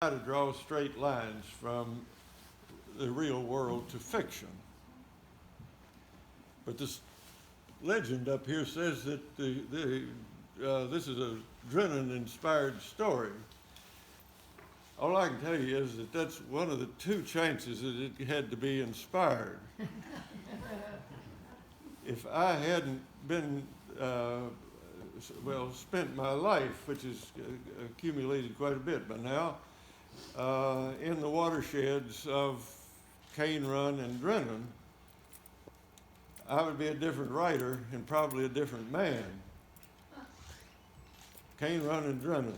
try to draw straight lines from the real world to fiction. But this legend up here says that this is a Drennan-inspired story. All I can tell you is that that's one of the two chances that it had to be inspired. If I hadn't been, spent my life, which has accumulated quite a bit by now, in the watersheds of Cane Run and Drennan, I would be a different writer and probably a different man. Cane Run and Drennan,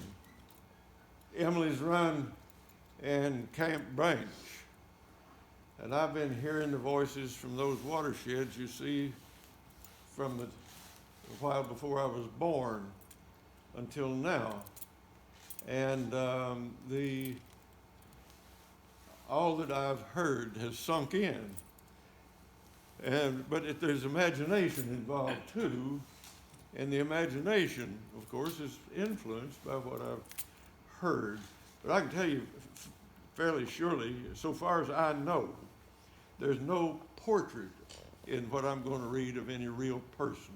Emily's Run and Camp Branch. And I've been hearing the voices from those watersheds, you see, from a while before I was born until now. And all that I've heard has sunk in. But there's imagination involved too, and the imagination, of course, is influenced by what I've heard. But I can tell you fairly surely, so far as I know, there's no portrait in what I'm going to read of any real person.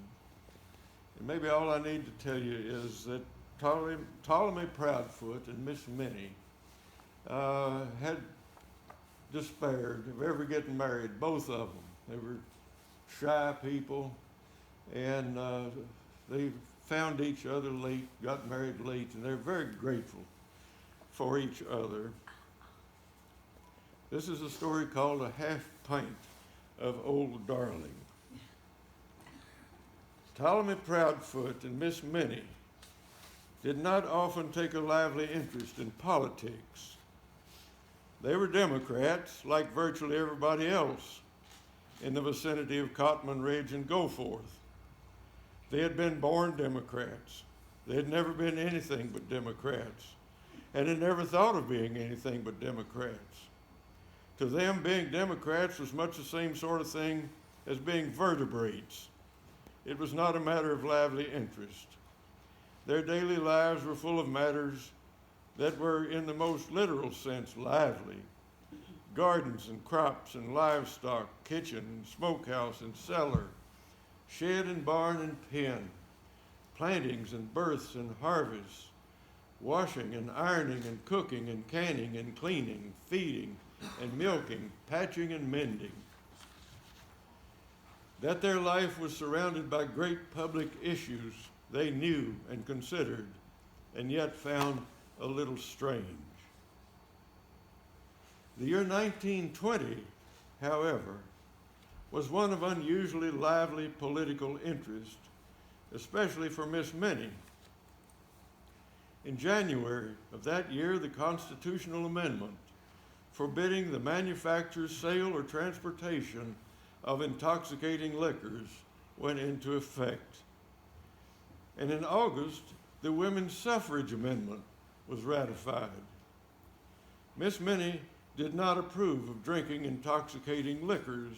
And maybe all I need to tell you is that Ptolemy Proudfoot and Miss Minnie had despaired of ever getting married, both of them. They were shy people, and they found each other late, got married late, and they're very grateful for each other. This is a story called A Half Pint of Old Darling. Ptolemy Proudfoot and Miss Minnie did not often take a lively interest in politics. They were Democrats, like virtually everybody else in the vicinity of Cotman Ridge and Goforth. They had been born Democrats. They had never been anything but Democrats, and had never thought of being anything but Democrats. To them, being Democrats was much the same sort of thing as being vertebrates. It was not a matter of lively interest. Their daily lives were full of matters that were, in the most literal sense, lively. Gardens and crops and livestock, kitchen and smokehouse and cellar, shed and barn and pen, plantings and births and harvests, washing and ironing and cooking and canning and cleaning, feeding and milking, patching and mending. That their life was surrounded by great public issues they knew and considered, and yet found a little strange. The year 1920, however, was one of unusually lively political interest, especially for Miss Minnie. In January of that year, the constitutional amendment forbidding the manufacture, sale, or transportation of intoxicating liquors went into effect. And in August, the women's suffrage amendment was ratified. Miss Minnie did not approve of drinking intoxicating liquors,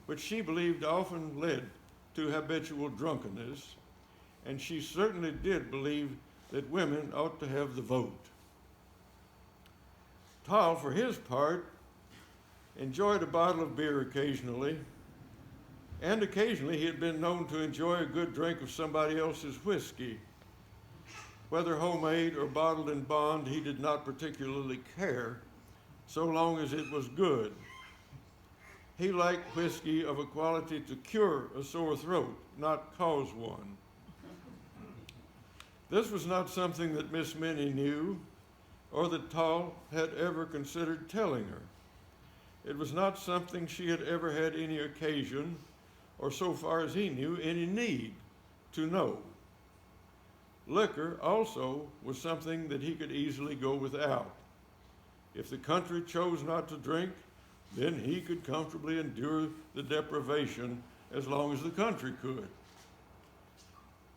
which she believed often led to habitual drunkenness, and she certainly did believe that women ought to have the vote. Tal, for his part, enjoyed a bottle of beer occasionally, and occasionally he had been known to enjoy a good drink of somebody else's whiskey. Whether homemade or bottled in bond, he did not particularly care, so long as it was good. He liked whiskey of a quality to cure a sore throat, not cause one. This was not something that Miss Minnie knew, or that Tal had ever considered telling her. It was not something she had ever had any occasion, or so far as he knew, any need to know. Liquor also was something that he could easily go without. If the country chose not to drink, then he could comfortably endure the deprivation as long as the country could.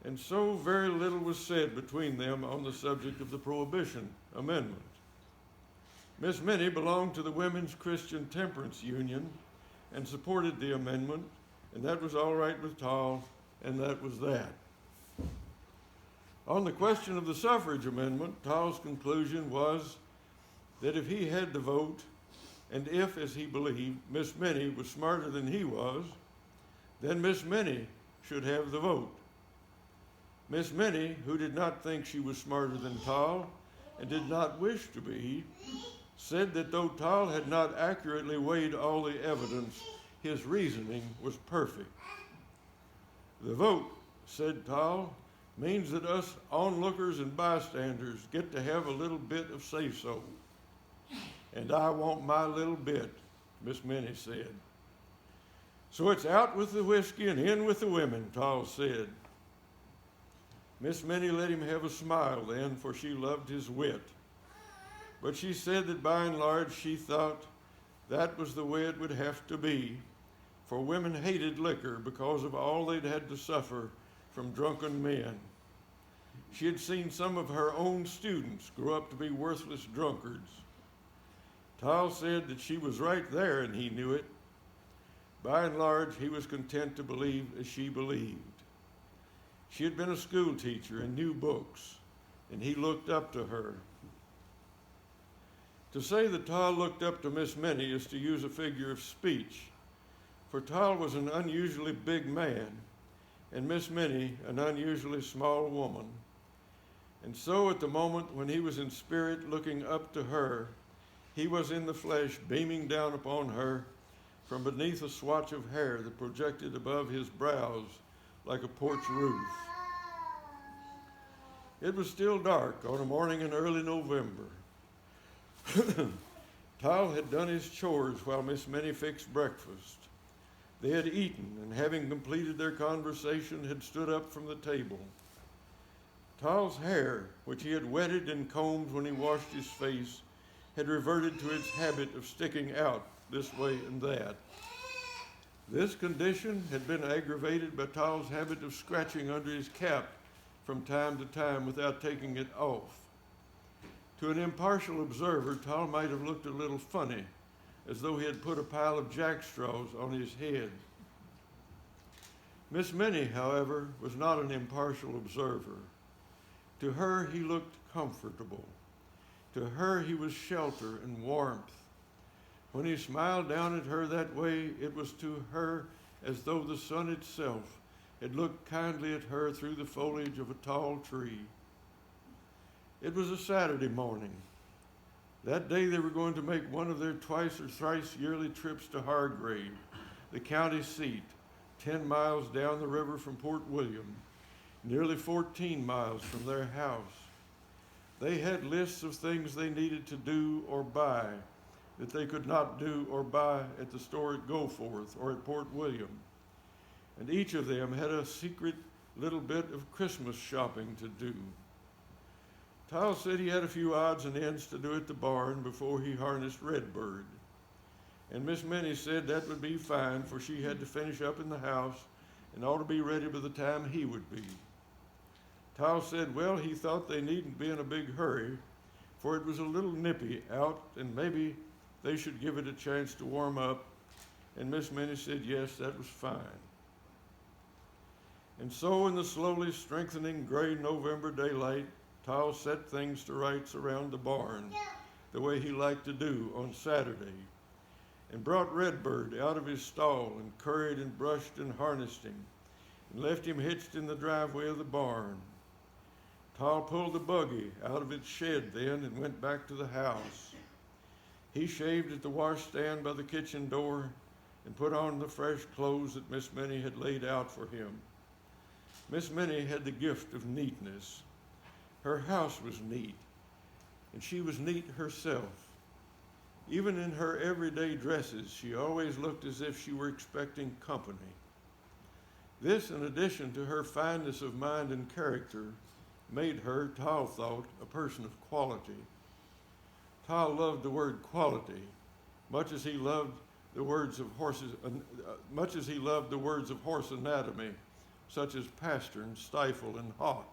And so very little was said between them on the subject of the Prohibition Amendment. Miss Minnie belonged to the Women's Christian Temperance Union and supported the amendment, and that was all right with Tal, and that was that. On the question of the suffrage amendment, Tal's conclusion was that if he had the vote, and if, as he believed, Miss Minnie was smarter than he was, then Miss Minnie should have the vote. Miss Minnie, who did not think she was smarter than Tal and did not wish to be, said that though Tal had not accurately weighed all the evidence, his reasoning was perfect. The vote, said Tal, means that us onlookers and bystanders get to have a little bit of say-so. And I want my little bit, Miss Minnie said. So it's out with the whiskey and in with the women, Tal said. Miss Minnie let him have a smile then, for she loved his wit. But she said that by and large she thought that was the way it would have to be, for women hated liquor because of all they'd had to suffer from drunken men. She had seen some of her own students grow up to be worthless drunkards. Tal said that she was right there and he knew it. By and large, he was content to believe as she believed. She had been a school teacher and knew books, and he looked up to her. To say that Tal looked up to Miss Minnie is to use a figure of speech, for Tal was an unusually big man, and Miss Minnie an unusually small woman. And so at the moment when he was in spirit looking up to her, he was in the flesh beaming down upon her from beneath a swatch of hair that projected above his brows like a porch roof. It was still dark on a morning in early November. Tal had done his chores while Miss Minnie fixed breakfast. They had eaten, and having completed their conversation, had stood up from the table. Tal's hair, which he had wetted and combed when he washed his face, had reverted to its habit of sticking out this way and that. This condition had been aggravated by Tal's habit of scratching under his cap from time to time without taking it off. To an impartial observer, Tal might have looked a little funny, as though he had put a pile of jackstraws on his head. Miss Minnie, however, was not an impartial observer. To her, he looked comfortable. To her, he was shelter and warmth. When he smiled down at her that way, it was to her as though the sun itself had looked kindly at her through the foliage of a tall tree. It was a Saturday morning. That day they were going to make one of their twice or thrice yearly trips to Hargrave, the county seat, 10 miles down the river from Port William, nearly 14 miles from their house. They had lists of things they needed to do or buy that they could not do or buy at the store at Goforth or at Port William. And each of them had a secret little bit of Christmas shopping to do. Tal said he had a few odds and ends to do at the barn before he harnessed Redbird. And Miss Minnie said that would be fine, for she had to finish up in the house and ought to be ready by the time he would be. Tal said, well, he thought they needn't be in a big hurry, for it was a little nippy out, and maybe they should give it a chance to warm up. And Miss Minnie said, yes, that was fine. And so in the slowly strengthening gray November daylight, Tal set things to rights around the barn, the way he liked to do on Saturday, and brought Redbird out of his stall and curried and brushed and harnessed him, and left him hitched in the driveway of the barn. Tal pulled the buggy out of its shed then and went back to the house. He shaved at the washstand by the kitchen door and put on the fresh clothes that Miss Minnie had laid out for him. Miss Minnie had the gift of neatness. Her house was neat, and she was neat herself. Even in her everyday dresses, she always looked as if she were expecting company. This, in addition to her fineness of mind and character, made her, Tal thought, a person of quality. Tal loved the word quality, much as he loved the words of horse anatomy, such as pastern, stifle, and hock.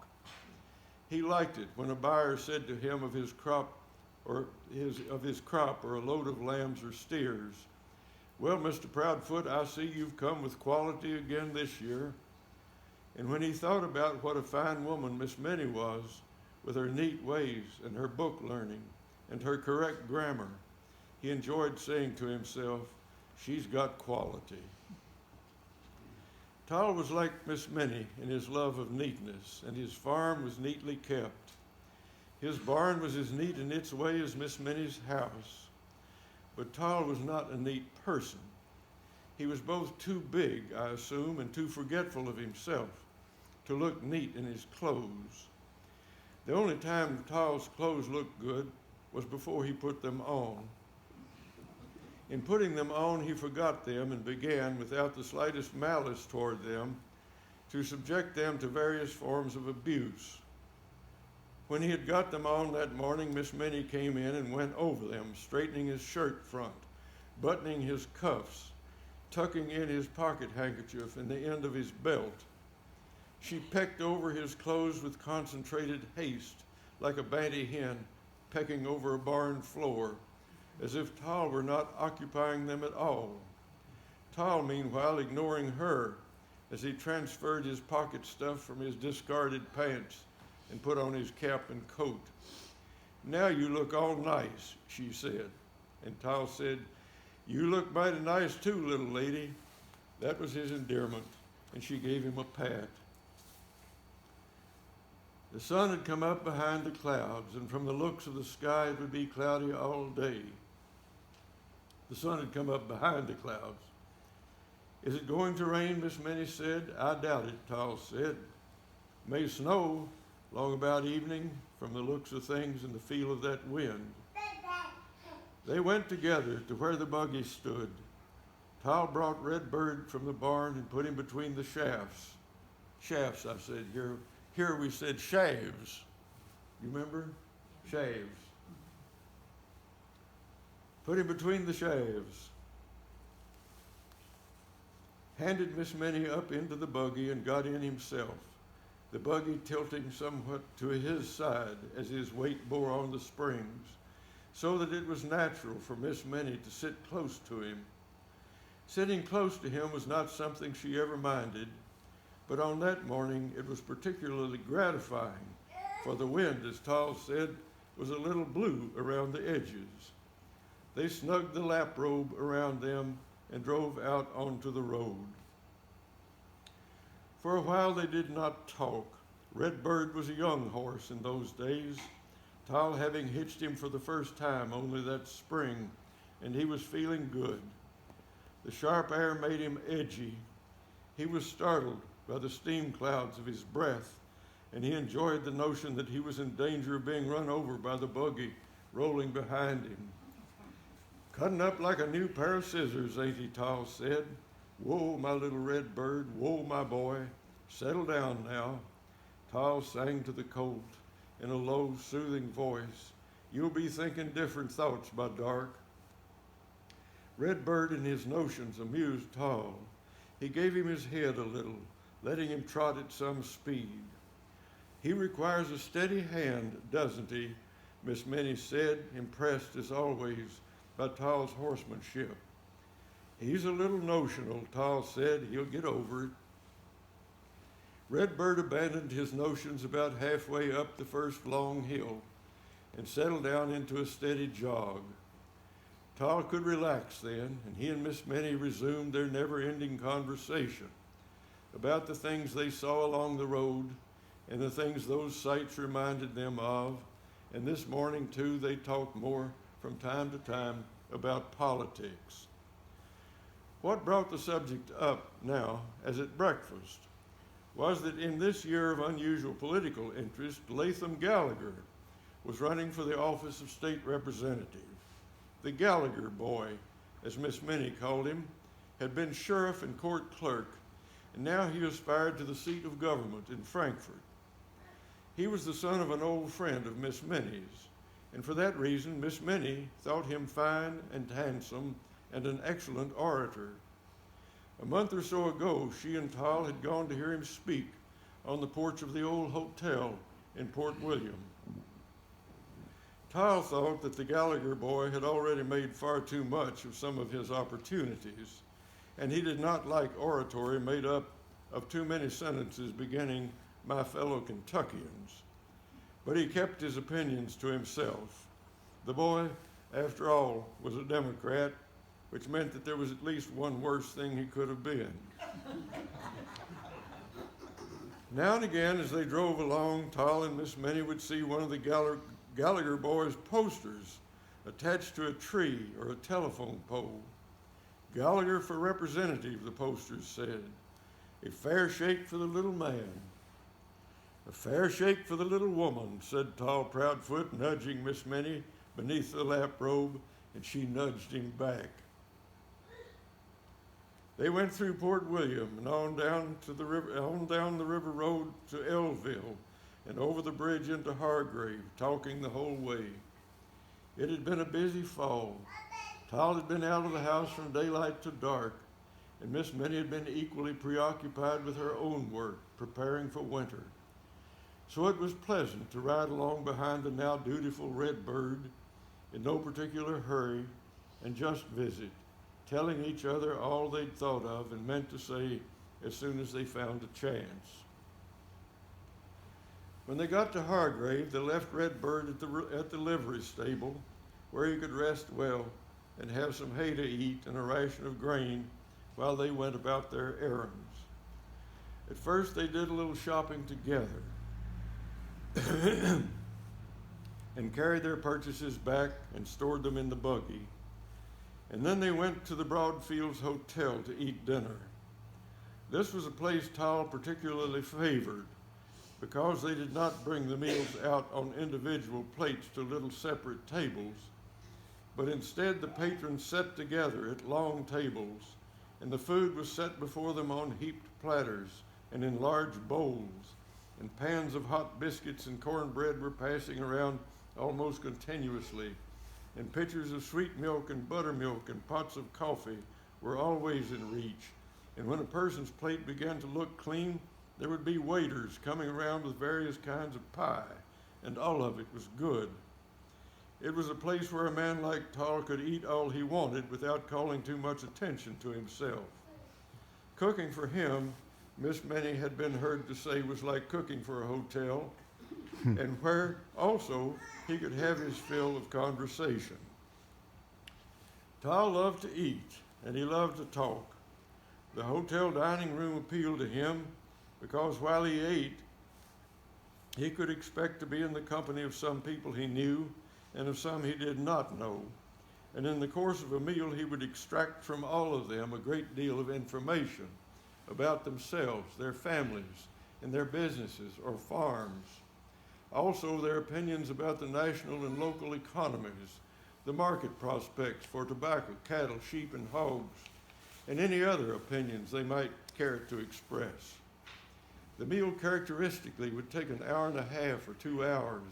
He liked it when a buyer said to him of his crop or a load of lambs or steers, well, Mr. Proudfoot, I see you've come with quality again this year. And when he thought about what a fine woman Miss Minnie was, with her neat ways and her book learning and her correct grammar. He enjoyed saying to himself, "She's got quality." Tall was like Miss Minnie in his love of neatness, and his farm was neatly kept. His barn was as neat in its way as Miss Minnie's house. But Tall was not a neat person. He was both too big, I assume, and too forgetful of himself to look neat in his clothes. The only time Tall's clothes looked good was before he put them on. In putting them on, he forgot them and began, without the slightest malice toward them, to subject them to various forms of abuse. When he had got them on that morning, Miss Minnie came in and went over them, straightening his shirt front, buttoning his cuffs, tucking in his pocket handkerchief in the end of his belt. She pecked over his clothes with concentrated haste, like a banty hen pecking over a barn floor, as if Tall were not occupying them at all. Tall, meanwhile, ignoring her as he transferred his pocket stuff from his discarded pants and put on his cap and coat. "Now you look all nice," she said. And Tall said, "You look mighty nice too, little lady." That was his endearment, and she gave him a pat. The sun had come up behind the clouds, and from the looks of the sky it would be cloudy all day. The sun had come up behind the clouds. "Is it going to rain?" Miss Minnie said. "I doubt it," Tall said. "May snow long about evening, from the looks of things and the feel of that wind." They went together to where the buggy stood. Tall brought Redbird from the barn and put him between the shafts. Shafts, I said. Here we said shaves. You remember? Shaves. Put him between the shaves. Handed Miss Minnie up into the buggy and got in himself, the buggy tilting somewhat to his side as his weight bore on the springs, so that it was natural for Miss Minnie to sit close to him. Sitting close to him was not something she ever minded, but on that morning it was particularly gratifying, for the wind, as Tall said, was a little blue around the edges. They snugged the lap robe around them and drove out onto the road. For a while they did not talk. Redbird was a young horse in those days, Tall having hitched him for the first time only that spring, and he was feeling good. The sharp air made him edgy. He was startled by the steam clouds of his breath, and he enjoyed the notion that he was in danger of being run over by the buggy rolling behind him. "Cutting up like a new pair of scissors, ain't he?" Tall said. "Whoa, my little Redbird, whoa, my boy. Settle down now." Tall sang to the colt in a low, soothing voice. "You'll be thinking different thoughts by dark." Redbird and his notions amused Tall. He gave him his head a little, letting him trot at some speed. "He requires a steady hand, doesn't he?" Miss Minnie said, impressed as always by Tall's horsemanship. "He's a little notional," Tall said. "He'll get over it." Redbird abandoned his notions about halfway up the first long hill and settled down into a steady jog. Tall could relax then, and he and Miss Minnie resumed their never-ending conversation about the things they saw along the road and the things those sights reminded them of, and this morning, too, they talked more from time to time about politics. What brought the subject up now, as at breakfast, was that in this year of unusual political interest, Latham Gallagher was running for the office of state representative. The Gallagher boy, as Miss Minnie called him, had been sheriff and court clerk, and now he aspired to the seat of government in Frankfort. He was the son of an old friend of Miss Minnie's, and for that reason Miss Minnie thought him fine and handsome and an excellent orator. A month or so ago, she and Tall had gone to hear him speak on the porch of the old hotel in Port William. Tall thought that the Gallagher boy had already made far too much of some of his opportunities, and he did not like oratory made up of too many sentences beginning, "My fellow Kentuckians." But he kept his opinions to himself. The boy, after all, was a Democrat, which meant that there was at least one worse thing he could have been. Now and again, as they drove along, Tal and Miss Minnie would see one of the Gallagher boys' posters attached to a tree or a telephone pole. Gallagher for representative, the posters said. A fair shake for the little man. A fair shake for the little woman, said Tall Proudfoot, nudging Miss Minnie beneath the lap robe, and she nudged him back. They went through Port William and on down the river road to Elville and over the bridge into Hargrave, talking the whole way. It had been a busy fall. Tal had been out of the house from daylight to dark, and Miss Minnie had been equally preoccupied with her own work, preparing for winter. So it was pleasant to ride along behind the now dutiful Redbird in no particular hurry and just visit, telling each other all they'd thought of and meant to say as soon as they found a chance. When they got to Hargrave, they left Redbird at the livery stable, where he could rest well and have some hay to eat and a ration of grain while they went about their errands. At first they did a little shopping together and carried their purchases back and stored them in the buggy. And then they went to the Broadfields Hotel to eat dinner. This was a place Tal particularly favored because they did not bring the meals out on individual plates to little separate tables, but instead the patrons sat together at long tables, and the food was set before them on heaped platters and in large bowls, and pans of hot biscuits and cornbread were passing around almost continuously, and pitchers of sweet milk and buttermilk and pots of coffee were always in reach. And when a person's plate began to look clean, there would be waiters coming around with various kinds of pie, and all of it was good. It was a place where a man like Tal could eat all he wanted without calling too much attention to himself. Cooking for him, Miss Minnie had been heard to say, was like cooking for a hotel, and where also he could have his fill of conversation. Tal loved to eat, and he loved to talk. The hotel dining room appealed to him because while he ate, he could expect to be in the company of some people he knew and of some he did not know. And in the course of a meal, he would extract from all of them a great deal of information about themselves, their families, and their businesses or farms. Also, their opinions about the national and local economies, the market prospects for tobacco, cattle, sheep, and hogs, and any other opinions they might care to express. The meal characteristically would take an hour and a half or 2 hours,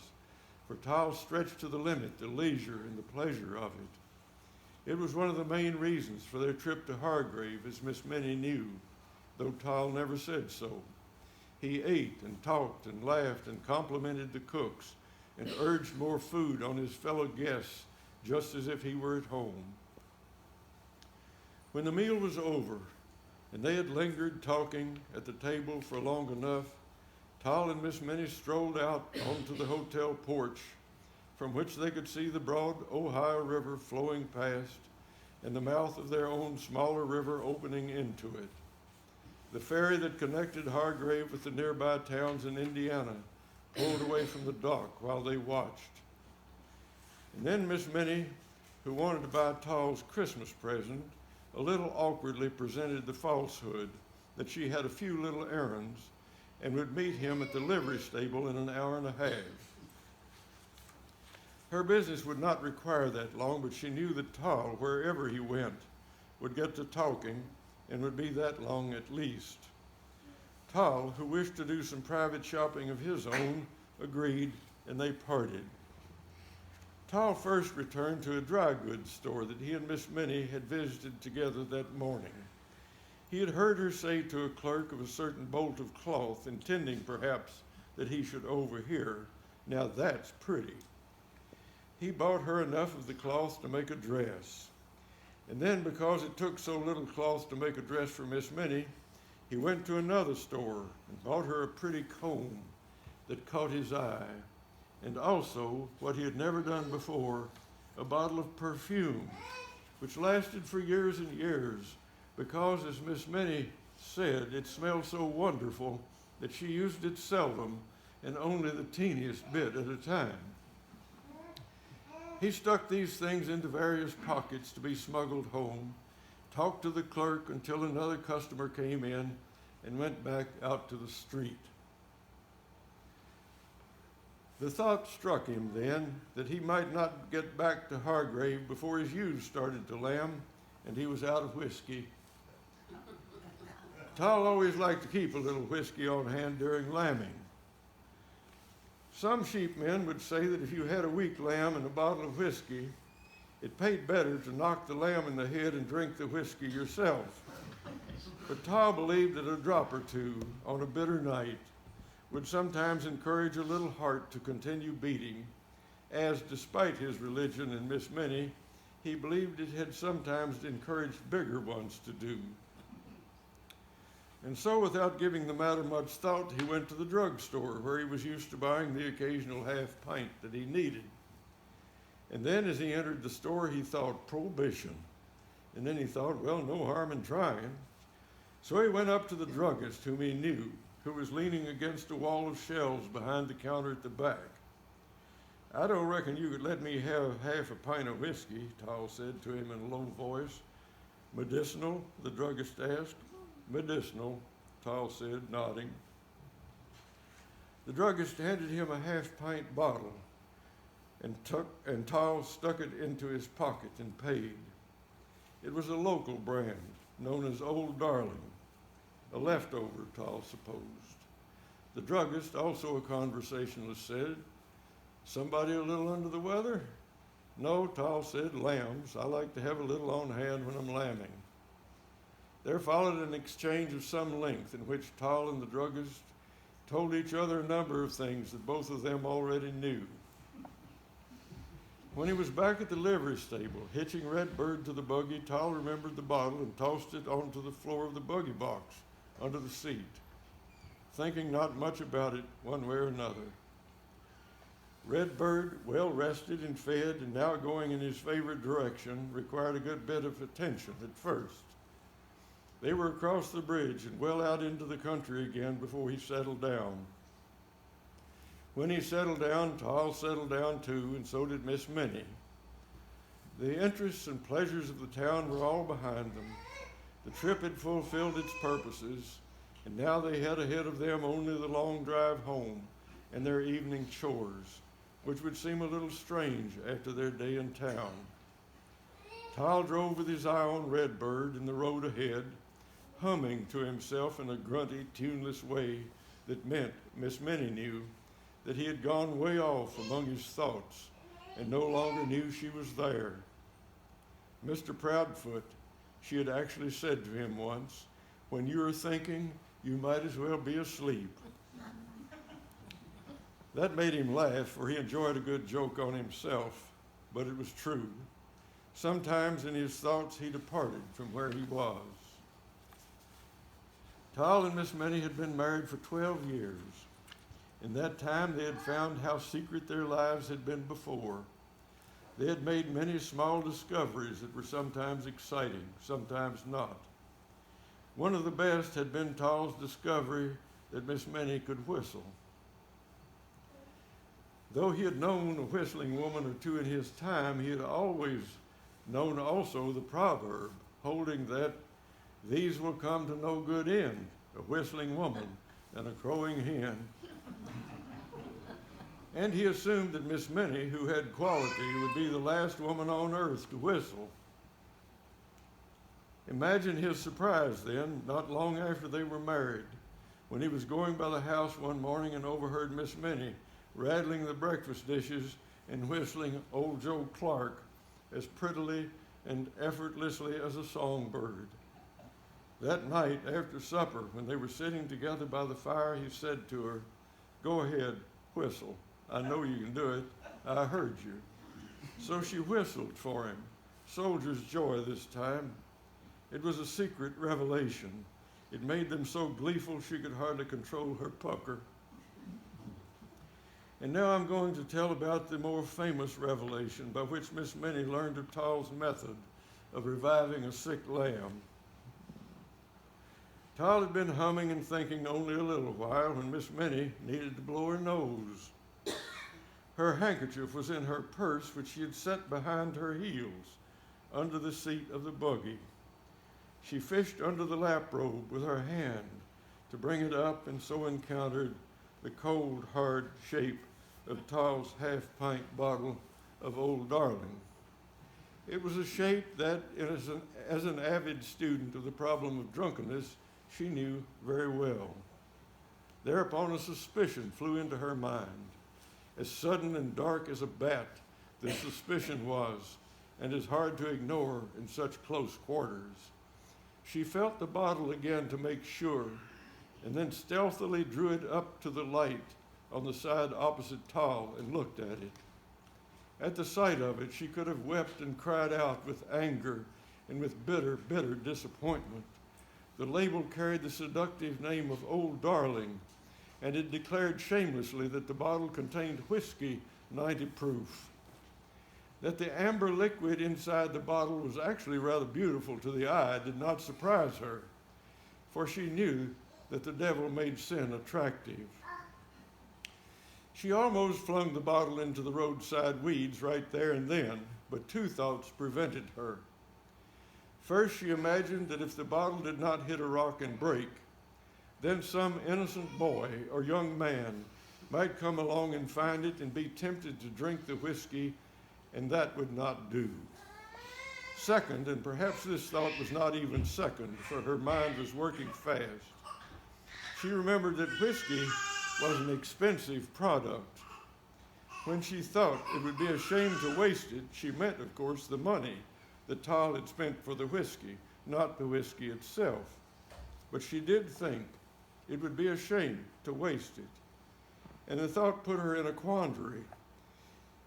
for Tal stretched to the limit the leisure and the pleasure of it. It was one of the main reasons for their trip to Hargrave, as Miss Minnie knew, though Tal never said so. He ate and talked and laughed and complimented the cooks and urged more food on his fellow guests, just as if he were at home. When the meal was over and they had lingered talking at the table for long enough, Tal and Miss Minnie strolled out onto the hotel porch, from which they could see the broad Ohio River flowing past and the mouth of their own smaller river opening into it. The ferry that connected Hargrave with the nearby towns in Indiana pulled away from the dock while they watched. And then Miss Minnie, who wanted to buy Tal's Christmas present, a little awkwardly presented the falsehood that she had a few little errands and would meet him at the livery stable in an hour and a half. Her business would not require that long, but she knew that Tal, wherever he went, would get to talking and would be that long at least. Tal, who wished to do some private shopping of his own, agreed, and they parted. Tal first returned to a dry goods store that he and Miss Minnie had visited together that morning. He had heard her say to a clerk of a certain bolt of cloth, intending perhaps that he should overhear, "Now that's pretty." He bought her enough of the cloth to make a dress. And then, because it took so little cloth to make a dress for Miss Minnie, he went to another store and bought her a pretty comb that caught his eye, and also, what he had never done before, a bottle of perfume, which lasted for years and years because, as Miss Minnie said, it smelled so wonderful that she used it seldom and only the teeniest bit at a time. He stuck these things into various pockets to be smuggled home, talked to the clerk until another customer came in, and went back out to the street. The thought struck him then that he might not get back to Hargrave before his ewes started to lamb and he was out of whiskey. Tall always liked to keep a little whiskey on hand during lambing. Some sheepmen would say that if you had a weak lamb and a bottle of whiskey, it paid better to knock the lamb in the head and drink the whiskey yourself. But Tall believed that a drop or two on a bitter night would sometimes encourage a little heart to continue beating, as despite his religion and Miss Minnie, he believed it had sometimes encouraged bigger ones to do. And so, without giving the matter much thought, he went to the drugstore where he was used to buying the occasional half pint that he needed. And then as he entered the store, he thought, prohibition. And then he thought, well, no harm in trying. So he went up to the druggist whom he knew, who was leaning against a wall of shelves behind the counter at the back. I don't reckon you could let me have half a pint of whiskey, Tall said to him in a low voice. Medicinal? The druggist asked. Medicinal, Tall said, nodding. The druggist handed him a half-pint bottle, and Tall stuck it into his pocket and paid. It was a local brand known as Old Darling, a leftover, Tall supposed. The druggist, also a conversationalist, said, somebody a little under the weather? No, Tall said, lambs. I like to have a little on hand when I'm lambing. There followed an exchange of some length in which Tall and the druggist told each other a number of things that both of them already knew. When he was back at the livery stable, hitching Redbird to the buggy, Tall remembered the bottle and tossed it onto the floor of the buggy box under the seat, thinking not much about it one way or another. Redbird, well rested and fed and now going in his favorite direction, required a good bit of attention at first. They were across the bridge and well out into the country again before he settled down. When he settled down, Tall settled down too, and so did Miss Minnie. The interests and pleasures of the town were all behind them. The trip had fulfilled its purposes, and now they had ahead of them only the long drive home and their evening chores, which would seem a little strange after their day in town. Tall drove with his eye on Redbird in the road ahead, humming to himself in a grunty, tuneless way that meant, Miss Minnie knew, that he had gone way off among his thoughts and no longer knew she was there. Mr. Proudfoot, she had actually said to him once, when you are thinking, you might as well be asleep. That made him laugh, for he enjoyed a good joke on himself, but it was true. Sometimes in his thoughts he departed from where he was. Tall and Miss Minnie had been married for 12 years. In that time they had found how secret their lives had been before. They had made many small discoveries that were sometimes exciting, sometimes not. One of the best had been Tall's discovery that Miss Minnie could whistle. Though he had known a whistling woman or two in his time, he had always known also the proverb, holding that these will come to no good end, a whistling woman and a crowing hen. And he assumed that Miss Minnie, who had quality, would be the last woman on earth to whistle. Imagine his surprise then, not long after they were married, when he was going by the house one morning and overheard Miss Minnie rattling the breakfast dishes and whistling Old Joe Clark as prettily and effortlessly as a songbird. That night, after supper, when they were sitting together by the fire, he said to her, "Go ahead, whistle. I know you can do it. I heard you." So she whistled for him, soldier's joy this time. It was a secret revelation. It made them so gleeful she could hardly control her pucker. And now I'm going to tell about the more famous revelation by which Miss Minnie learned of Toll's method of reviving a sick lamb. Toll had been humming and thinking only a little while when Miss Minnie needed to blow her nose. Her handkerchief was in her purse, which she had set behind her heels, under the seat of the buggy. She fished under the lap robe with her hand to bring it up, and so encountered the cold, hard shape of Toll's half-pint bottle of Old Darling. It was a shape that, as an avid student of the problem of drunkenness, she knew very well. Thereupon a suspicion flew into her mind. As sudden and dark as a bat, this suspicion was, and is hard to ignore in such close quarters. She felt the bottle again to make sure, and then stealthily drew it up to the light on the side opposite Toll and looked at it. At the sight of it, she could have wept and cried out with anger and with bitter, bitter disappointment. The label carried the seductive name of Old Darling, and it declared shamelessly that the bottle contained whiskey 90 proof. That the amber liquid inside the bottle was actually rather beautiful to the eye did not surprise her, for she knew that the devil made sin attractive. She almost flung the bottle into the roadside weeds right there and then, but two thoughts prevented her. First, she imagined that if the bottle did not hit a rock and break, then some innocent boy or young man might come along and find it and be tempted to drink the whiskey, and that would not do. Second, and perhaps this thought was not even second, for her mind was working fast, she remembered that whiskey was an expensive product. When she thought it would be a shame to waste it, she meant, of course, the money that Toll had spent for the whiskey, not the whiskey itself. But she did think it would be a shame to waste it. And the thought put her in a quandary.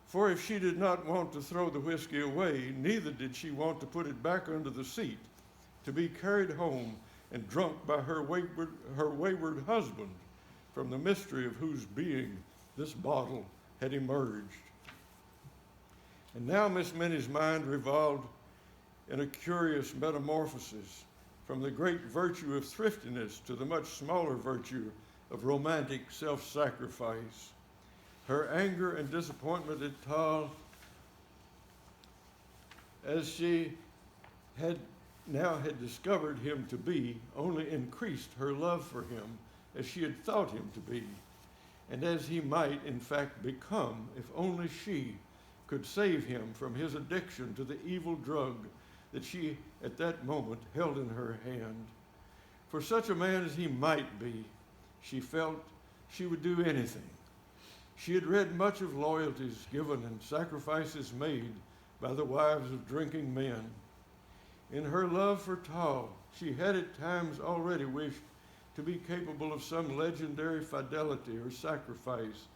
For if she did not want to throw the whiskey away, neither did she want to put it back under the seat, to be carried home and drunk by her wayward husband, from the mystery of whose being this bottle had emerged. And now Miss Minnie's mind revolved in a curious metamorphosis from the great virtue of thriftiness to the much smaller virtue of romantic self-sacrifice. Her anger and disappointment at Toll, as she had discovered him to be, only increased her love for him as she had thought him to be, and as he might in fact become if only she could save him from his addiction to the evil drug that she at that moment held in her hand. For such a man as he might be, she felt she would do anything. She had read much of loyalties given and sacrifices made by the wives of drinking men. In her love for Toll, she had at times already wished to be capable of some legendary fidelity or sacrifice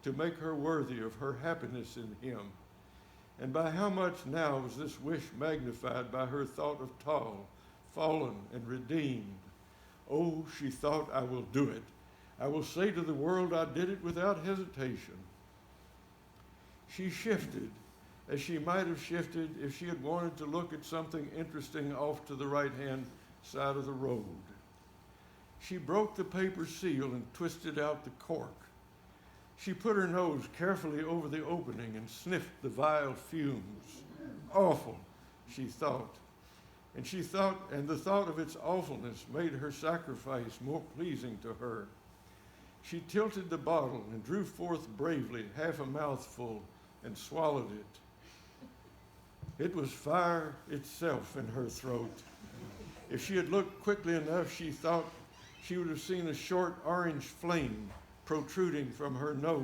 to make her worthy of her happiness in him. And by how much now was this wish magnified by her thought of Toll, fallen and redeemed. Oh, she thought, I will do it. I will say to the world I did it without hesitation. She shifted, as she might have shifted if she had wanted to look at something interesting off to the right-hand side of the road. She broke the paper seal and twisted out the cork. She put her nose carefully over the opening and sniffed the vile fumes. Awful, she thought. And the thought of its awfulness made her sacrifice more pleasing to her. She tilted the bottle and drew forth bravely half a mouthful and swallowed it. It was fire itself in her throat. If she had looked quickly enough, she thought she would have seen a short orange flame protruding from her nose.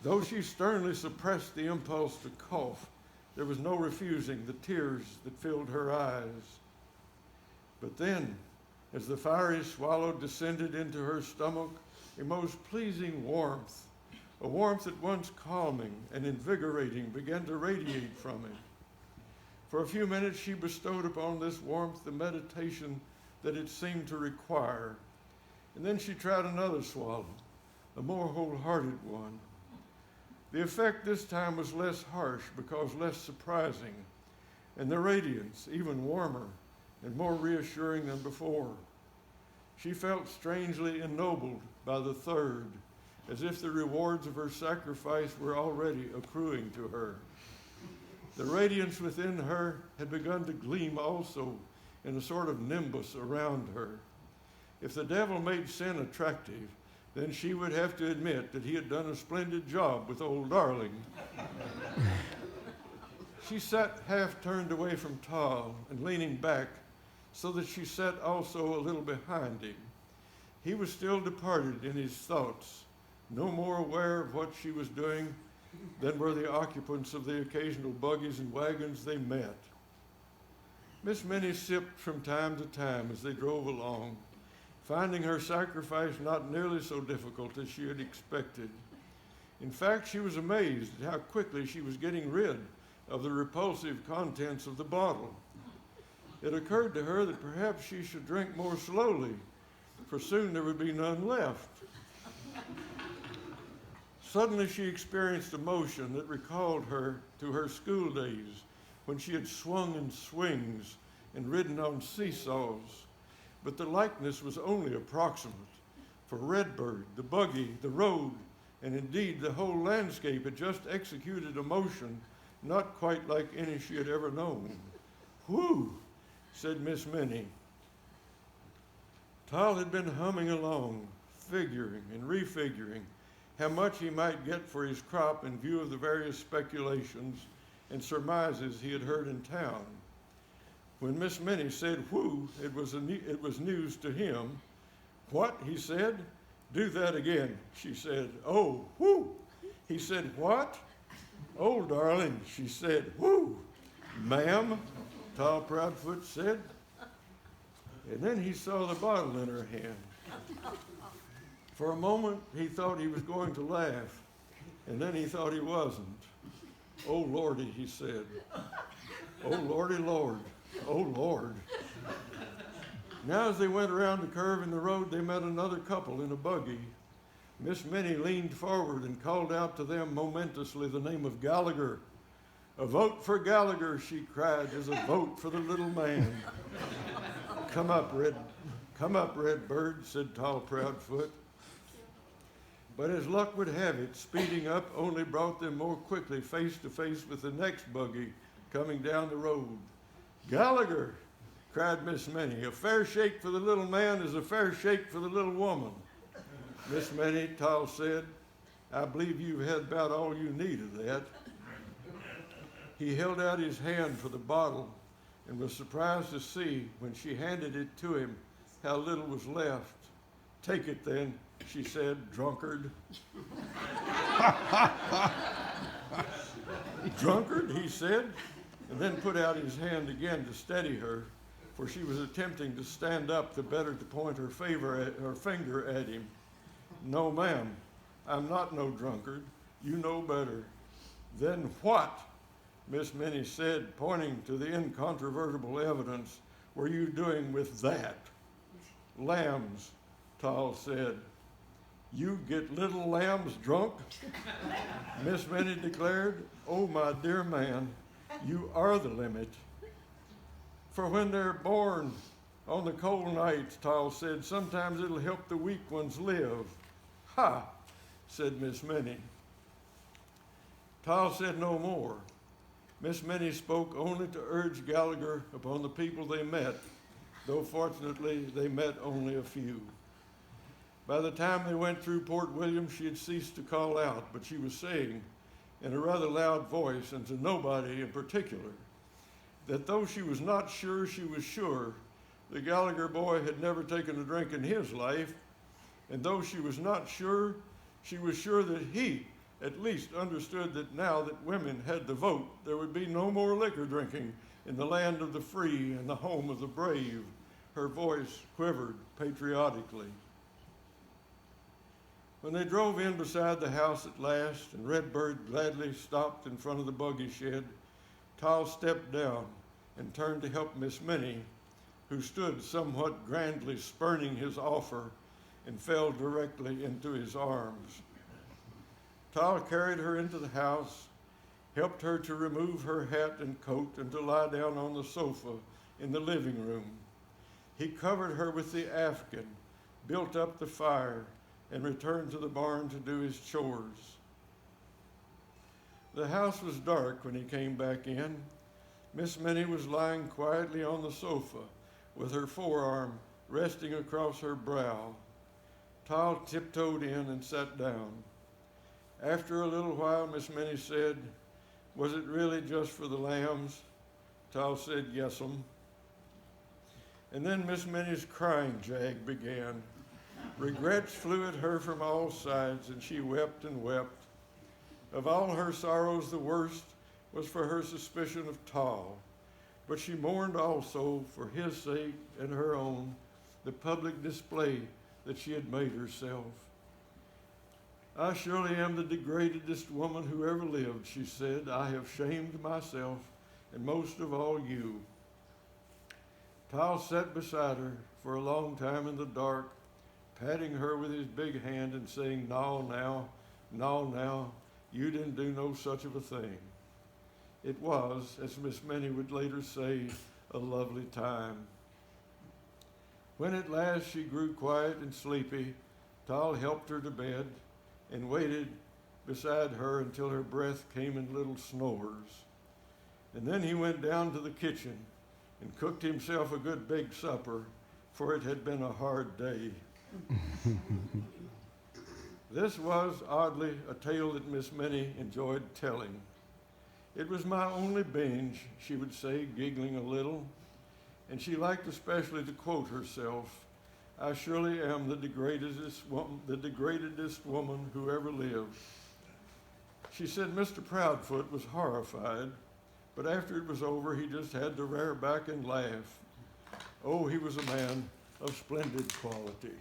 Though she sternly suppressed the impulse to cough, there was no refusing the tears that filled her eyes. But then, as the fiery swallow descended into her stomach, a most pleasing warmth, a warmth at once calming and invigorating, began to radiate from it. For a few minutes she bestowed upon this warmth the meditation that it seemed to require. And then she tried another swallow, a more wholehearted one. The effect this time was less harsh because less surprising, and the radiance even warmer and more reassuring than before. She felt strangely ennobled by the third, as if the rewards of her sacrifice were already accruing to her. The radiance within her had begun to gleam also in a sort of nimbus around her. If the devil made sin attractive, then she would have to admit that he had done a splendid job with old darling. She sat half turned away from Tal and leaning back so that she sat also a little behind him. He was still departed in his thoughts, no more aware of what she was doing than were the occupants of the occasional buggies and wagons they met. Miss Minnie sipped from time to time as they drove along, finding her sacrifice not nearly so difficult as she had expected. In fact, she was amazed at how quickly she was getting rid of the repulsive contents of the bottle. It occurred to her that perhaps she should drink more slowly, for soon there would be none left. Suddenly she experienced emotion that recalled her to her school days when she had swung in swings and ridden on seesaws. But the likeness was only approximate, for Redbird, the buggy, the road, and indeed the whole landscape had just executed a motion not quite like any she had ever known. "Whew," said Miss Minnie. Tal had been humming along, figuring and refiguring how much he might get for his crop in view of the various speculations and surmises he had heard in town. When Miss Minnie said "whew," it was news to him. "What?" he said. "Do that again," she said. "Oh, whew." He said, "What?" "Oh, darling," she said. "Whew." "Ma'am," Tal Proudfoot said. And then he saw the bottle in her hand. For a moment, he thought he was going to laugh, and then he thought he wasn't. "Oh, Lordy," he said. "Oh, Lordy, Lord. Oh, Lord." Now, as they went around the curve in the road, they met another couple in a buggy. Miss Minnie leaned forward and called out to them momentously the name of Gallagher. "A vote for Gallagher," she cried, "is a vote for the little man." Come up, Redbird," said Tal Proudfoot. But as luck would have it, speeding up only brought them more quickly face to face with the next buggy coming down the road. "Gallagher," cried Miss Minnie, "a fair shake for the little man is a fair shake for the little woman." "Miss Minnie," Tal said, "I believe you've had about all you need of that." He held out his hand for the bottle and was surprised to see, when she handed it to him, how little was left. "Take it then," she said, "drunkard." "Drunkard," he said, and then put out his hand again to steady her, for she was attempting to stand up the better to point her finger at him. "No, ma'am, I'm not no drunkard. You know better." "Then what," Miss Minnie said, pointing to the incontrovertible evidence, "were you doing with that?" "Lambs," Tal said. "You get little lambs drunk?" Miss Minnie declared. "Oh, my dear man, you are the limit." "For when they're born on the cold nights," Tal said, "sometimes it'll help the weak ones live." "Ha," said Miss Minnie. Tal said no more. Miss Minnie spoke only to urge Gallagher upon the people they met, though fortunately they met only a few. By the time they went through Port William, she had ceased to call out, but she was saying, in a rather loud voice and to nobody in particular, that though she was not sure she was sure the Gallagher boy had never taken a drink in his life, and though she was not sure, she was sure that he at least understood that now that women had the vote, there would be no more liquor drinking in the land of the free and the home of the brave. Her voice quivered patriotically. When they drove in beside the house at last, and Redbird gladly stopped in front of the buggy shed, Tal stepped down and turned to help Miss Minnie, who stood somewhat grandly spurning his offer and fell directly into his arms. Tal carried her into the house, helped her to remove her hat and coat and to lie down on the sofa in the living room. He covered her with the afghan, built up the fire, and returned to the barn to do his chores. The house was dark when he came back in. Miss Minnie was lying quietly on the sofa with her forearm resting across her brow. Tal tiptoed in and sat down. After a little while, Miss Minnie said, "Was it really just for the lambs?" Tal said, "Yes'm." And then Miss Minnie's crying jag began. Regrets flew at her from all sides, and she wept and wept. Of all her sorrows, the worst was for her suspicion of Tal, but she mourned also, for his sake and her own, the public display that she had made herself. "I surely am the degradedest woman who ever lived," she said. "I have shamed myself, and most of all you." Tal sat beside her for a long time in the dark, patting her with his big hand and saying, "No, now, you didn't do no such of a thing." It was, as Miss Minnie would later say, a lovely time. When at last she grew quiet and sleepy, Tal helped her to bed and waited beside her until her breath came in little snores. And then he went down to the kitchen and cooked himself a good big supper, for it had been a hard day. This was, oddly, a tale that Miss Minnie enjoyed telling. It was my only binge, she would say, giggling a little, and she liked especially to quote herself, "I surely am the degradedest woman who ever lived." She said Mr. Proudfoot was horrified, but after it was over, he just had to rear back and laugh. Oh, he was a man of splendid quality.